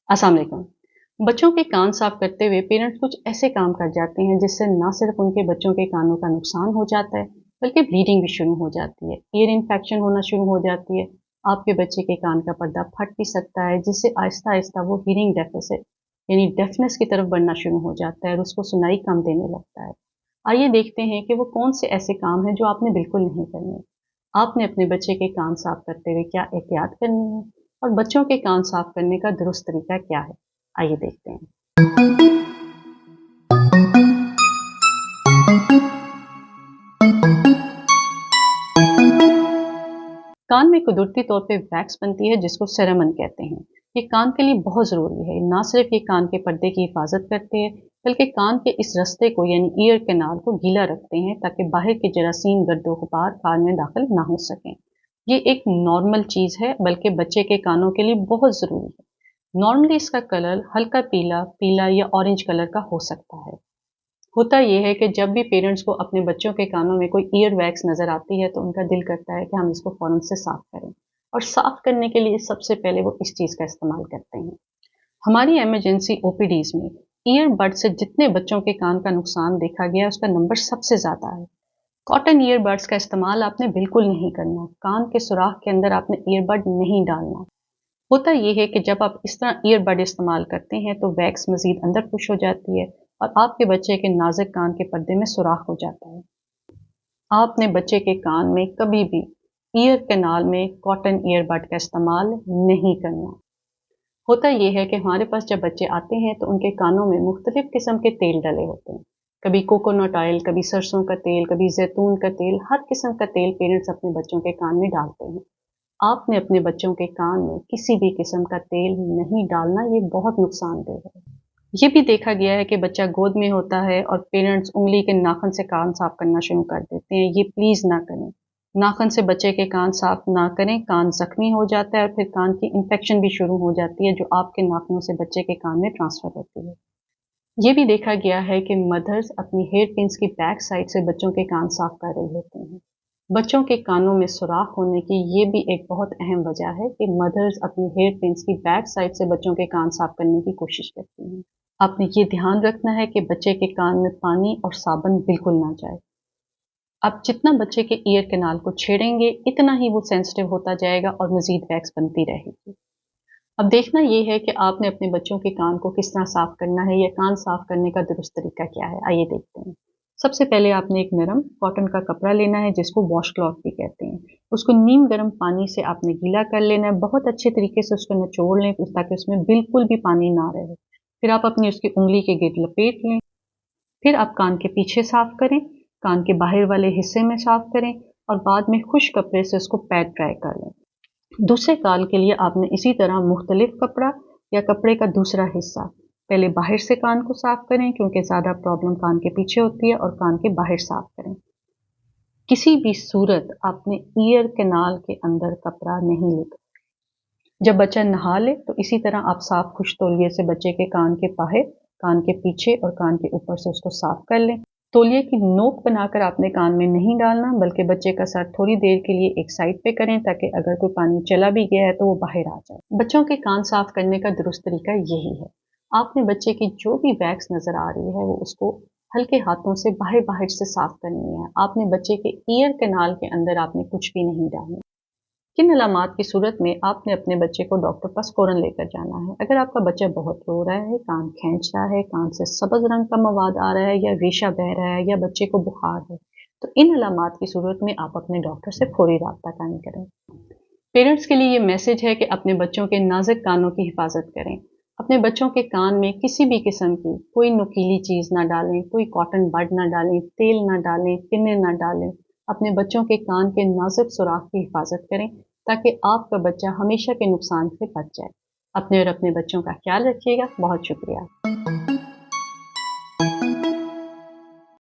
अस्सलाम वालेकुम। बच्चों के कान साफ करते हुए पेरेंट्स कुछ ऐसे काम कर जाते हैं जिससे ना सिर्फ उनके बच्चों के कानों का नुकसान हो जाता है बल्कि ब्लीडिंग भी शुरू हो जाती है, ईयर इन्फेक्शन होना शुरू हो जाती है। आपके बच्चे के कान का पर्दा फट भी सकता है जिससे आहिस्ता आहिस्ता वो हीयरिंग डेफिसिट यानी डेफनेस की तरफ बढ़ना शुरू हो जाता है और उसको सुनाई कम देने लगता है। आइए देखते हैं कि वो कौन से ऐसे काम हैं जो आपने बिल्कुल नहीं करने। आपने अपने बच्चे के कान साफ करते हुए क्या एहतियात करनी है और बच्चों के कान साफ करने का दुरुस्त तरीका क्या है, आइए देखते हैं। कान में कुदरती तौर पे वैक्स बनती है जिसको सेरेमन कहते हैं। ये कान के लिए बहुत ज़रूरी है। ना सिर्फ ये कान के पर्दे की हिफाजत करते हैं बल्कि कान के इस रस्ते को यानी ईयर कैनाल को गीला रखते हैं ताकि बाहर के जरासीम गर्दो गुबार कान में दाखिल ना हो सकें। ये एक नॉर्मल चीज़ है बल्कि बच्चे के कानों के लिए बहुत ज़रूरी है। नॉर्मली इसका कलर हल्का पीला, पीला या ऑरेंज कलर का हो सकता है। होता ये है कि जब भी पेरेंट्स को अपने बच्चों के कानों में कोई ईयर वैक्स नज़र आती है तो उनका दिल करता है कि हम इसको फ़ौरन से साफ़ करें और साफ़ करने के लिए सबसे पहले वो इस चीज़ का इस्तेमाल करते हैं। हमारी इमरजेंसी ओपीडीज़ में ईयरबड से जितने बच्चों के कान का नुकसान देखा गया है उसका नंबर सबसे ज़्यादा है। कॉटन ईयरबड्स का इस्तेमाल आपने बिल्कुल नहीं करना। कान के सुराख के अंदर आपने ईयरबड नहीं डालना। होता ये है कि जब आप इस तरह ईयरबड इस्तेमाल करते हैं तो वैक्स मज़ीद अंदर पुश हो जाती है और आपके बच्चे के नाज़ुक कान के पर्दे में सुराख हो जाता है। आपने बच्चे के कान में कभी भी ईयर कैनाल में कॉटन ईयरबड का इस्तेमाल नहीं करना। होता ये है कि हमारे पास जब बच्चे आते हैं तो उनके कानों में मुख्तलिफ किस्म के तेल डले होते हैं। कभी कोकोनट ऑयल, कभी सरसों का तेल, कभी जैतून का तेल, हर किस्म का तेल पेरेंट्स अपने बच्चों के कान में डालते हैं। आपने अपने बच्चों के कान में किसी भी किस्म का तेल नहीं डालना, ये बहुत नुकसानदेह है। ये भी देखा गया है कि बच्चा गोद में होता है और पेरेंट्स उंगली के नाखून से कान साफ करना शुरू कर देते हैं। ये प्लीज़ ना करें। नाखून से बच्चे के कान साफ ना करें, कान जख्मी हो जाता है और फिर कान की इन्फेक्शन भी शुरू हो जाती है जो आपके नाखूनों से बच्चे के कान में ट्रांसफ़र होती है। ये भी देखा गया है कि मदर्स अपनी हेयर पिन्स की बैक साइड से बच्चों के कान साफ कर रही होती हैं। बच्चों के कानों में सुराख होने की ये भी एक बहुत अहम वजह है कि मदर्स अपनी हेयर पिन्स की बैक साइड से बच्चों के कान साफ करने की कोशिश करती हैं। आपने ये ध्यान रखना है कि बच्चे के कान में पानी और साबुन बिल्कुल ना जाए। आप जितना बच्चे के ईयर कैनाल को छेड़ेंगे इतना ही वो सेंसिटिव होता जाएगा और मज़ीद वैक्स बनती रहेगी। अब देखना ये है कि आपने अपने बच्चों के कान को किस तरह साफ करना है या कान साफ करने का दुरुस्त तरीका क्या है, आइए देखते हैं। सबसे पहले आपने एक नरम कॉटन का कपड़ा लेना है जिसको वॉश क्लॉथ भी कहते हैं। उसको नीम गर्म पानी से आपने गीला कर लेना है, बहुत अच्छे तरीके से उसको निचोड़ लें ताकि उसमें बिल्कुल भी पानी ना रहे। फिर आप अपनी उसकी उंगली के गिर्द लपेट लें। फिर आप कान के पीछे साफ करें, कान के बाहर वाले हिस्से में साफ करें और बाद में खुश्क कपड़े से उसको पैड ड्राई कर लें। दूसरे कान के लिए आपने इसी तरह मुख्तलिफ कपड़ा या कपड़े का दूसरा हिस्सा पहले बाहर से कान को साफ करें क्योंकि ज़्यादा प्रॉब्लम कान के पीछे होती है और कान के बाहर साफ करें। किसी भी सूरत आपने ईयर कैनाल के अंदर कपड़ा नहीं लेकर। जब बच्चा नहा ले तो इसी तरह आप साफ खुश तौलिए से बच्चे के कान के बाहर, कान के पीछे और कान के ऊपर से उसको साफ कर लें। तौलिए की नोक बनाकर आपने कान में नहीं डालना बल्कि बच्चे का सर थोड़ी देर के लिए एक साइड पे करें ताकि अगर कोई पानी चला भी गया है तो वो बाहर आ जाए। बच्चों के कान साफ करने का दुरुस्त तरीका यही है। आपने बच्चे की जो भी वैक्स नजर आ रही है वो उसको हल्के हाथों से बाहर बाहर से साफ करनी है। आपने बच्चे के ईयर कैनाल के अंदर आपने कुछ भी नहीं डालना। किन अलामात की सूरत में आपने अपने बच्चे को डॉक्टर पास फ़ौरन लेकर जाना है। अगर आपका बच्चा बहुत रो रहा है, कान खींच रहा है, कान से सब्ज़ रंग का मवाद आ रहा है या रेशा बह रहा है या बच्चे को बुखार है, तो इन अलामात की सूरत में आप अपने डॉक्टर से फौरी राब्ता कायम करें। पेरेंट्स के लिए ये मैसेज है कि अपने बच्चों के नाजुक कानों की हिफाजत करें। अपने बच्चों के कान में किसी भी किस्म की कोई नुकीली चीज़ ना डालें, कोई कॉटन बड ना डालें, तेल ना डालें, पिनें ना डालें। अपने बच्चों के कान के नाजुक सुराख की हिफाजत करें ताकि आपका बच्चा हमेशा के नुकसान से बच जाए। अपने और अपने बच्चों का ख्याल रखिएगा। बहुत शुक्रिया।